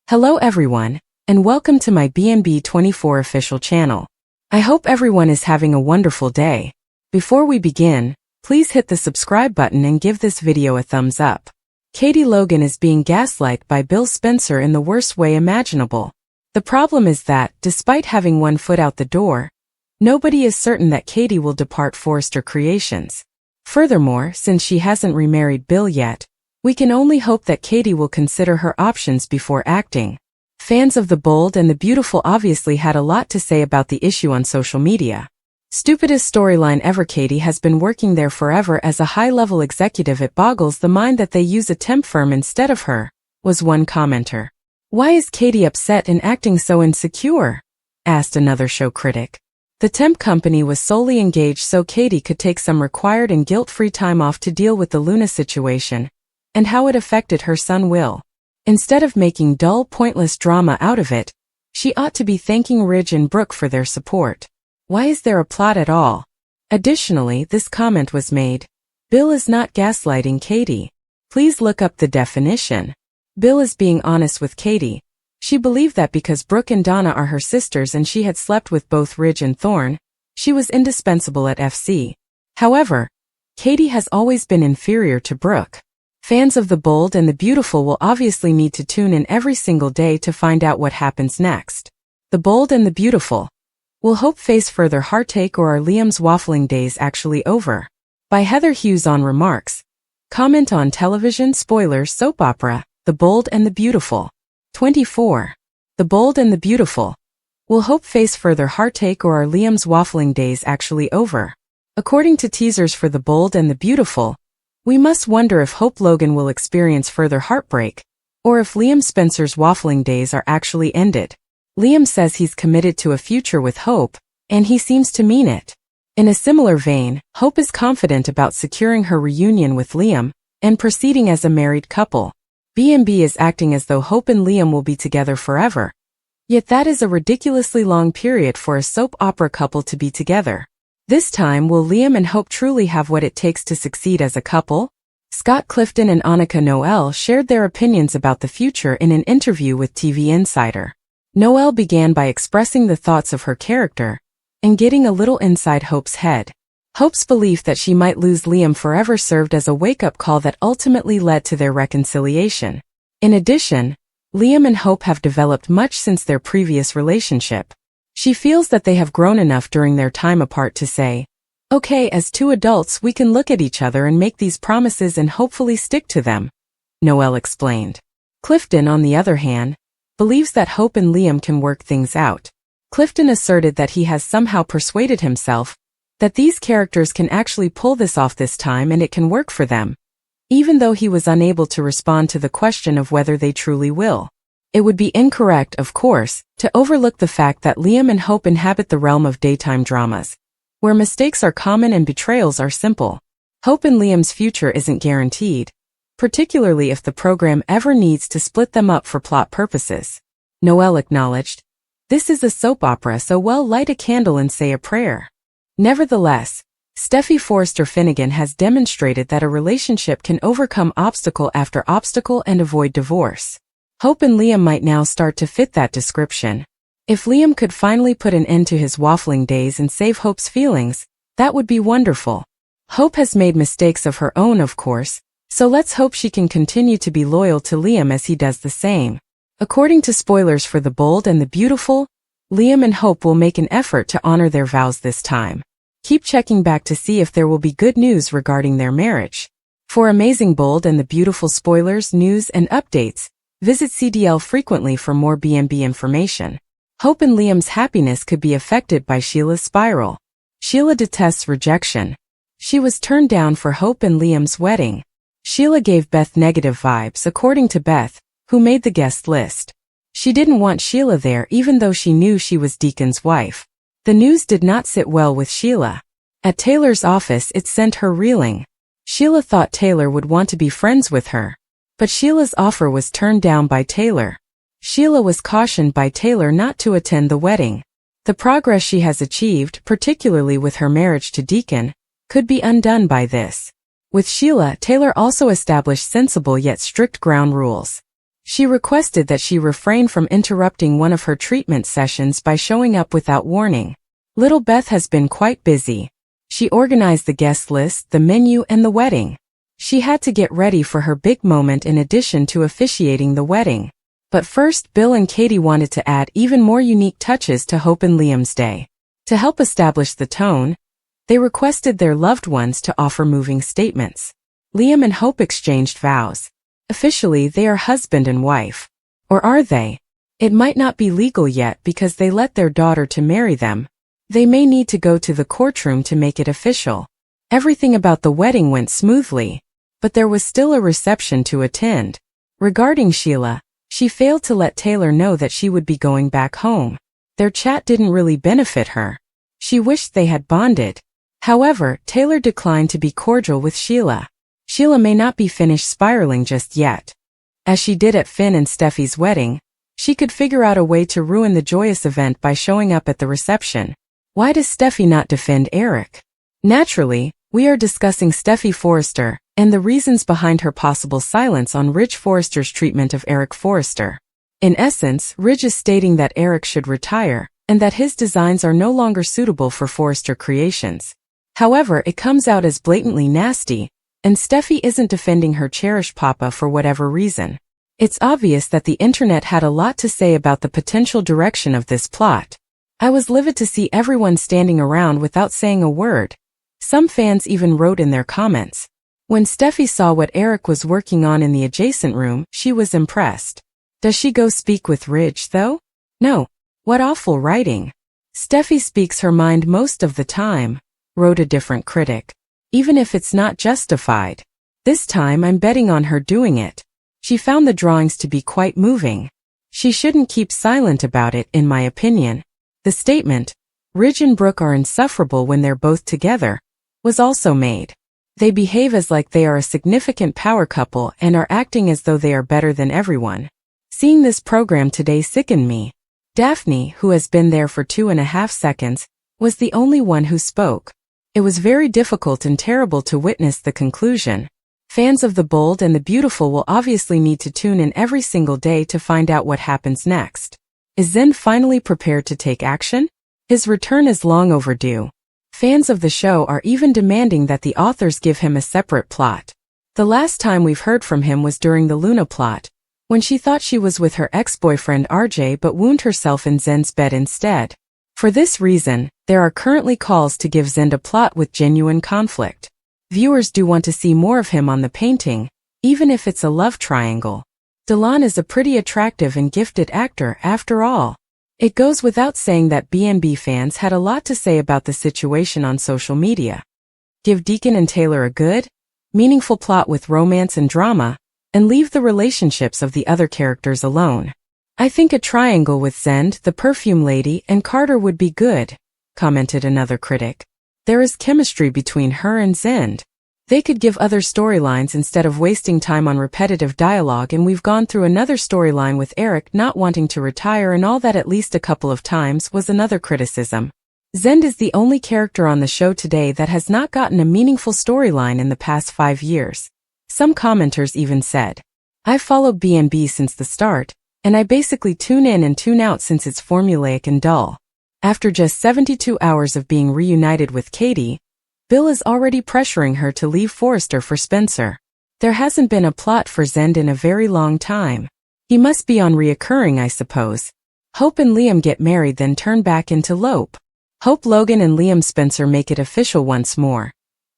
Hello everyone, and welcome to my BNB24 official channel. I hope everyone is having a wonderful day. Before we begin, please hit the subscribe button and give this video a thumbs up. Katie Logan is being gaslighted by Bill Spencer in the worst way imaginable. The problem is that, despite having one foot out the door, nobody is certain that Katie will depart Forrester Creations. Furthermore, since she hasn't remarried Bill yet, we can only hope that Katie will consider her options before acting. Fans of The Bold and the Beautiful obviously had a lot to say about the issue on social media. Stupidest storyline ever. Katie has been working there forever as a high-level executive. It boggles the mind that they use a temp firm instead of her, was one commenter. Why is Katie upset and acting so insecure? Asked another show critic. The temp company was solely engaged so Katie could take some required and guilt-free time off to deal with the Luna situation and how it affected her son Will. Instead of making dull, pointless drama out of it, she ought to be thanking Ridge and Brooke for their support. Why is there a plot at all? Additionally, this comment was made. Bill is not gaslighting Katie. Please look up the definition. Bill is being honest with Katie. She believed that because Brooke and Donna are her sisters and she had slept with both Ridge and Thorne, she was indispensable at FC. However, Katie has always been inferior to Brooke. Fans of The Bold and the Beautiful will obviously need to tune in every single day to find out what happens next. The Bold and the Beautiful. Will Hope face further heartache, or are Liam's waffling days actually over? By Heather Hughes on Remarks. Comment on television spoilers soap opera, The Bold and the Beautiful. 24. The Bold and the Beautiful. Will Hope face further heartache, or are Liam's waffling days actually over? According to teasers for The Bold and the Beautiful, we must wonder if Hope Logan will experience further heartbreak, or if Liam Spencer's waffling days are actually ended. Liam says he's committed to a future with Hope, and he seems to mean it. In a similar vein, Hope is confident about securing her reunion with Liam and proceeding as a married couple. B&B is acting as though Hope and Liam will be together forever. Yet that is a ridiculously long period for a soap opera couple to be together. This time, will Liam and Hope truly have what it takes to succeed as a couple? Scott Clifton and Annika Noel shared their opinions about the future in an interview with TV Insider. Noel began by expressing the thoughts of her character and getting a little inside Hope's head. Hope's belief that she might lose Liam forever served as a wake-up call that ultimately led to their reconciliation. In addition, Liam and Hope have developed much since their previous relationship. She feels that they have grown enough during their time apart to say, "Okay, as two adults we can look at each other and make these promises and hopefully stick to them," Noel explained. Clifton, on the other hand, believes that Hope and Liam can work things out. Clifton asserted that he has somehow persuaded himself that these characters can actually pull this off this time and it can work for them, even though he was unable to respond to the question of whether they truly will. It would be incorrect, of course, to overlook the fact that Liam and Hope inhabit the realm of daytime dramas, where mistakes are common and betrayals are simple. Hope and Liam's future isn't guaranteed, particularly if the program ever needs to split them up for plot purposes. Noel acknowledged, "This is a soap opera, so well, light a candle and say a prayer." Nevertheless, Steffi Forrester Finnegan has demonstrated that a relationship can overcome obstacle after obstacle and avoid divorce. Hope and Liam might now start to fit that description. If Liam could finally put an end to his waffling days and save Hope's feelings, that would be wonderful. Hope has made mistakes of her own, of course, so let's hope she can continue to be loyal to Liam as he does the same. According to spoilers for The Bold and the Beautiful, Liam and Hope will make an effort to honor their vows this time. Keep checking back to see if there will be good news regarding their marriage. For amazing Bold and the Beautiful spoilers, news, and updates, visit CDL frequently for more B&B information. Hope and Liam's happiness could be affected by Sheila's spiral. Sheila detests rejection. She was turned down for Hope and Liam's wedding. Sheila gave Beth negative vibes, according to Beth, who made the guest list. She didn't want Sheila there even though she knew she was Deacon's wife. The news did not sit well with Sheila. At Taylor's office, it sent her reeling. Sheila thought Taylor would want to be friends with her, but Sheila's offer was turned down by Taylor. Sheila was cautioned by Taylor not to attend the wedding. The progress she has achieved, particularly with her marriage to Deacon, could be undone by this. With Sheila, Taylor also established sensible yet strict ground rules. She requested that she refrain from interrupting one of her treatment sessions by showing up without warning. Little Beth has been quite busy. She organized the guest list, the menu, and the wedding. She had to get ready for her big moment in addition to officiating the wedding. But first, Bill and Katie wanted to add even more unique touches to Hope and Liam's day. To help establish the tone, they requested their loved ones to offer moving statements. Liam and Hope exchanged vows. Officially, they are husband and wife. Or are they? It might not be legal yet because they let their daughter to marry them. They may need to go to the courtroom to make it official. Everything about the wedding went smoothly, but there was still a reception to attend. Regarding Sheila, she failed to let Taylor know that she would be going back home. Their chat didn't really benefit her. She wished they had bonded. However, Taylor declined to be cordial with Sheila. Sheila may not be finished spiraling just yet. As she did at Finn and Steffi's wedding, she could figure out a way to ruin the joyous event by showing up at the reception. Why does Steffi not defend Eric? Naturally, we are discussing Steffi Forrester and the reasons behind her possible silence on Ridge Forrester's treatment of Eric Forrester. In essence, Ridge is stating that Eric should retire and that his designs are no longer suitable for Forrester creations. However, it comes out as blatantly nasty, and Steffi isn't defending her cherished papa for whatever reason. It's obvious that the internet had a lot to say about the potential direction of this plot. I was livid to see everyone standing around without saying a word. Some fans even wrote in their comments. When Steffi saw what Eric was working on in the adjacent room, she was impressed. Does she go speak with Ridge, though? No. What awful writing. Steffi speaks her mind most of the time, wrote a different critic. Even if it's not justified. This time I'm betting on her doing it. She found the drawings to be quite moving. She shouldn't keep silent about it, in my opinion. The statement, Ridge and Brooke are insufferable when they're both together, was also made. They behave as like they are a significant power couple and are acting as though they are better than everyone. Seeing this program today sickened me. Daphne, who has been there for 2.5 seconds, was the only one who spoke. It was very difficult and terrible to witness the conclusion. Fans of the bold and the beautiful will obviously need to tune in every single day to find out what happens next. Is Zend finally prepared to take action? His return is long overdue. Fans of the show are even demanding that the authors give him a separate plot. The last time we've heard from him was during the Luna plot, when she thought she was with her ex-boyfriend RJ but wound herself in Zend's bed instead. For this reason, there are currently calls to give Zend a plot with genuine conflict. Viewers do want to see more of him on the painting, even if it's a love triangle. Dylan is a pretty attractive and gifted actor after all. It goes without saying that B&B fans had a lot to say about the situation on social media. Give Deacon and Taylor a good, meaningful plot with romance and drama, and leave the relationships of the other characters alone. I think a triangle with Zend, the perfume lady, and Carter would be good, commented another critic. There is chemistry between her and Zend. They could give other storylines instead of wasting time on repetitive dialogue, and we've gone through another storyline with Eric not wanting to retire and all that at least a couple of times, was another criticism. Zend is the only character on the show today that has not gotten a meaningful storyline in the past 5 years. Some commenters even said, I've followed B&B since the start, and I basically tune in and tune out since it's formulaic and dull. After just 72 hours of being reunited with Katie, Bill is already pressuring her to leave Forrester for Spencer. There hasn't been a plot for Zend in a very long time. He must be on reoccurring, I suppose. Hope and Liam get married then turn back into Lope. Hope Logan and Liam Spencer make it official once more.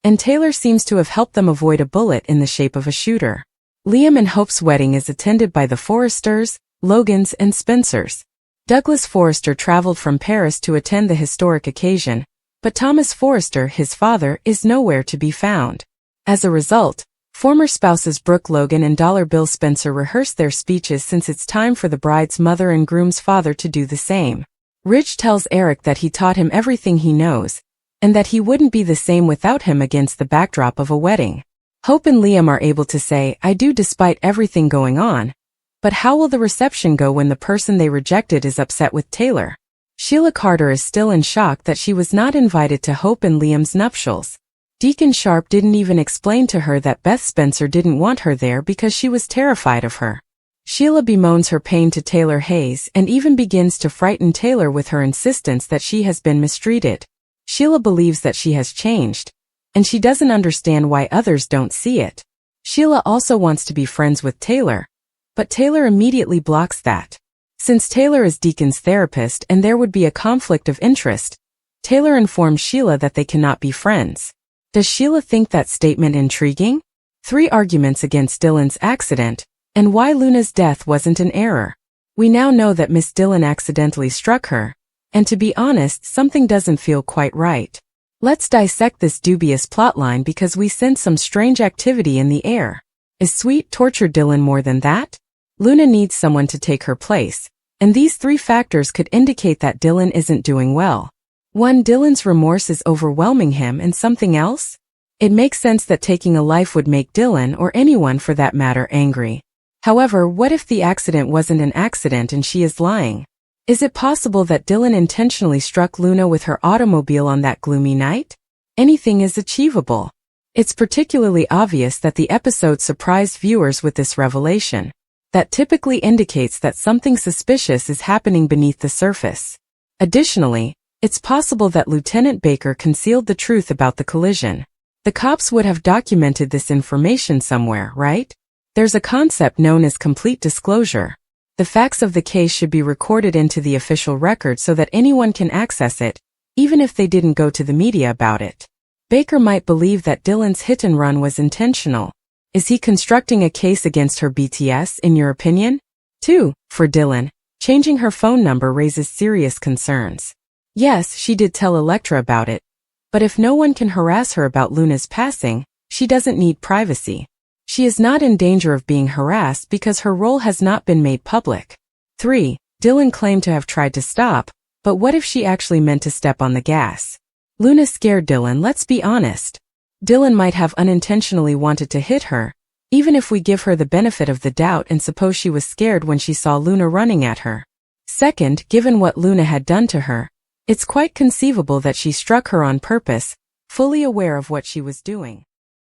And Taylor seems to have helped them avoid a bullet in the shape of a shooter. Liam and Hope's wedding is attended by the Forresters, Logans, and Spencers. Douglas Forrester traveled from Paris to attend the historic occasion, but Thomas Forrester, his father, is nowhere to be found. As a result, former spouses Brooke Logan and Dollar Bill Spencer rehearse their speeches since it's time for the bride's mother and groom's father to do the same. Ridge tells Eric that he taught him everything he knows, and that he wouldn't be the same without him against the backdrop of a wedding. Hope and Liam are able to say, I do despite everything going on. But how will the reception go when the person they rejected is upset with Taylor? Sheila Carter is still in shock that she was not invited to Hope and Liam's nuptials. Deacon Sharp didn't even explain to her that Beth Spencer didn't want her there because she was terrified of her. Sheila bemoans her pain to Taylor Hayes and even begins to frighten Taylor with her insistence that she has been mistreated. Sheila believes that she has changed, and she doesn't understand why others don't see it. Sheila also wants to be friends with Taylor, but Taylor immediately blocks that. Since Taylor is Deacon's therapist and there would be a conflict of interest, Taylor informs Sheila that they cannot be friends. Does Sheila think that statement intriguing? 3 arguments against Dylan's accident, and why Luna's death wasn't an error. We now know that Miss Dylan accidentally struck her, and to be honest, something doesn't feel quite right. Let's dissect this dubious plotline because we sense some strange activity in the air. Is Sweet tortured Dylan more than that? Luna needs someone to take her place, and these 3 factors could indicate that Dylan isn't doing well. 1. Dylan's remorse is overwhelming him, and something else? It makes sense that taking a life would make Dylan, or anyone for that matter, angry. However, what if the accident wasn't an accident and she is lying? Is it possible that Dylan intentionally struck Luna with her automobile on that gloomy night? Anything is achievable. It's particularly obvious that the episode surprised viewers with this revelation. That typically indicates that something suspicious is happening beneath the surface. Additionally, it's possible that Lieutenant Baker concealed the truth about the collision. The cops would have documented this information somewhere, right? There's a concept known as complete disclosure. The facts of the case should be recorded into the official record so that anyone can access it, even if they didn't go to the media about it. Baker might believe that Dylan's hit and run was intentional. Is he constructing a case against her BTS, in your opinion? 2. For Dylan, changing her phone number raises serious concerns. Yes, she did tell Electra about it, but if no one can harass her about Luna's passing, she doesn't need privacy. She is not in danger of being harassed because her role has not been made public. 3. Dylan claimed to have tried to stop, but what if she actually meant to step on the gas? Luna scared Dylan, let's be honest. Dylan might have unintentionally wanted to hit her, even if we give her the benefit of the doubt and suppose she was scared when she saw Luna running at her. Second, given what Luna had done to her, it's quite conceivable that she struck her on purpose, fully aware of what she was doing.